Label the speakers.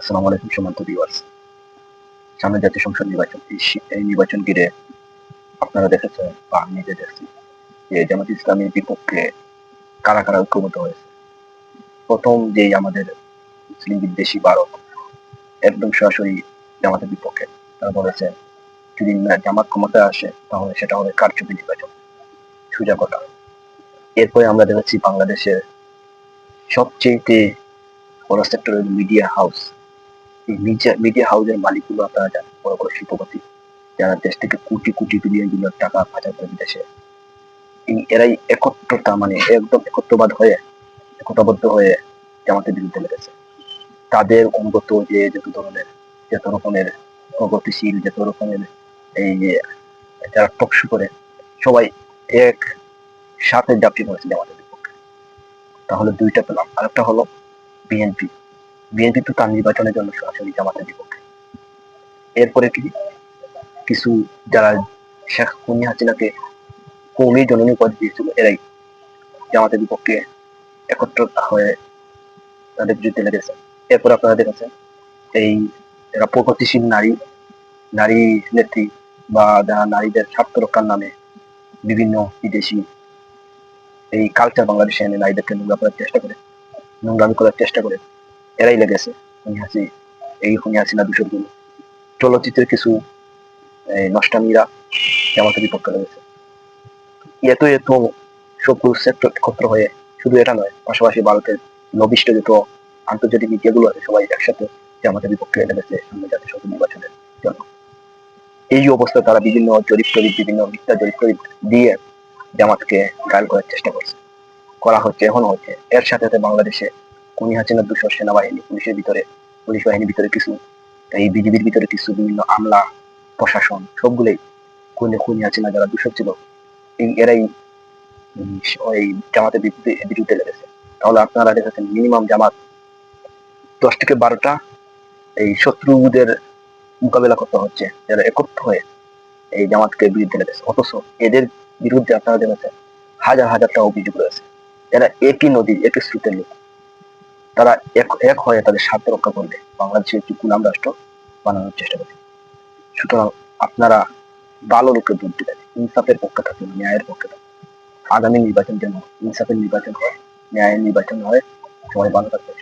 Speaker 1: আসসালামু আলাইকুম সম্মানিত ভিউয়ার্স। সামনে জাতীয় সংসদ নির্বাচন। এই নির্বাচন ঘিরে আপনারা দেখেছেন বা আমি নিজে দেখছি যে জামাত ইসলামীর বিপক্ষে কারা কারা ঐক্যবদ্ধ হয়েছে। প্রথম যেই আমাদের মুসলিম বিদ্বেষী ভারত একদম সরাসরি জামাতের বিপক্ষে। তারা বলেছে যদি না জামাত ক্ষমতায় আসে তাহলে সেটা হবে কারচুপি নির্বাচন, সোজা কথা। এরপরে আমরা দেখেছি বাংলাদেশের সবচেয়ে বড় সেক্টর মিডিয়া হাউস। এই মিডিয়া হাউসের মালিকগুলো আপনারা জানেন, বড় বড় শিল্পপতি যারা দেশ থেকে কোটি কোটি বিলিয়ন বিলিয়ন টাকা পাচার করে বিদেশে। এরাই একত্রতা মানে একদম একতাবদ্ধ হয়ে জামাতের বিরুদ্ধে লেগেছে। তাদের অনুগত যে যত রকমের প্রগতিশীল, যত রকমের এই যে যারা টকশো করে সবাই এক সাথে ঝাঁপিয়ে পড়েছে জামাতের বিপক্ষে। তাহলে দুইটা পেলাম। আরেকটা হলো বিএনপি। বিএনপি তো তার নির্বাচনের জন্য সরাসরি জামাতের বিপক্ষে। এরপরে কিছু যারা শেখ হাসিনাকে কৌমি জননী পদ দিয়েছিল এরাই জামাতের বিপক্ষে একত্রতা হয়ে তাদের বিরুদ্ধে লেগেছে। এরপর আপনারা দেখেছেন এই যারা প্রগতিশীল নারী নেত্রী বা যারা নারীদের স্বার্থ রক্ষার নামে বিভিন্ন বিদেশি এই কালচার বাংলাদেশে এনে নারীদেরকে নোংরামি করার চেষ্টা করে এরাই লেগেছে। খুনি হাসিনা বিষয়গুলো চলচ্চিত্রের কিছু নষ্টামীরা জামাতের বিপক্ষে লেগেছে। এত এত সবগুলো সেক্টর একত্র হয়ে শুধু এটা নয়, পাশাপাশি ভারতের লবিষ্ট যত আন্তর্জাতিক মিডিয়াগুলো আছে সবাই একসাথে জামাতের বিপক্ষে লেগেছে সামনে জাতীয় সংসদ নির্বাচনের জন্য। এই অবস্থায় তারা বিভিন্ন বিভিন্ন মিথ্যা জরিপ দিয়ে জামাতকে ঘায়ল করার চেষ্টা করা হচ্ছে, এখনো হচ্ছে। এর সাথে সাথে বাংলাদেশে খুনি হাসিনার দূষর সেনাবাহিনী, পুলিশ বাহিনীর ভিতরে কিছু, এই বিজিবির ভিতরে কিছু বিভিন্ন আমলা, প্রশাসন সবগুলোই খুনি হাসিনা যারা দূষর ছিল এরাই ওই জামাতের বিরুদ্ধে লেগেছে। তাহলে আপনারা দেখেছেন মিনিমাম জামাত 10 থেকে 12টা এই শত্রুদের মোকাবেলা করতে হচ্ছে যারা একত্র হয়ে এই জামাতকে বিরুদ্ধে লেগেছে। অথচ এদের বিরুদ্ধে আপনারা দেখেছেন হাজার হাজারটা অভিযোগ রয়েছে। এরা একই নদীর একই স্রোতের লোক। তারা এক হয়ে তাদের স্বার্থ রক্ষা করবে বাংলাদেশের একটি গুলাম রাষ্ট্র বানানোর চেষ্টা করে। সুতরাং আপনারা ভালো লোকের ভোট দিবেন, ইনসাফের পক্ষে থাকুন, ন্যায়ের পক্ষে থাকুন। আগামী নির্বাচন যেন ইনসাফের নির্বাচন হয়, ন্যায়ের নির্বাচন হয়। সবাই ভালো থাকবে।